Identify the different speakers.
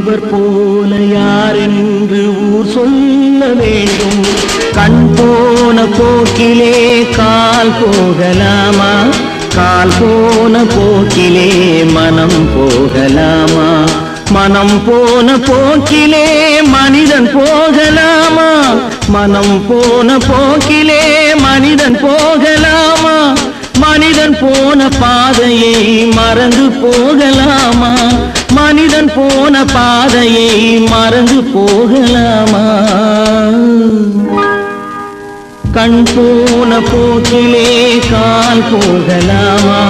Speaker 1: இவர் போல யார் என்று ஊர் சொல்ல வேண்டும். கண் போன போக்கிலே கால் போகலாமா? கால் போன போக்கிலே மனம் போகலாமா? மனம் போன போக்கிலே மனிதன் போகலாமா? மனம் போன போக்கிலே மனிதன் போகலாமா? மனிதன் போன பாதையை மறந்து போகலாமா? மனிதன் போன பாதையை மறந்து போகலாமா? கண் போன போக்கிலே கால் போகலாமா?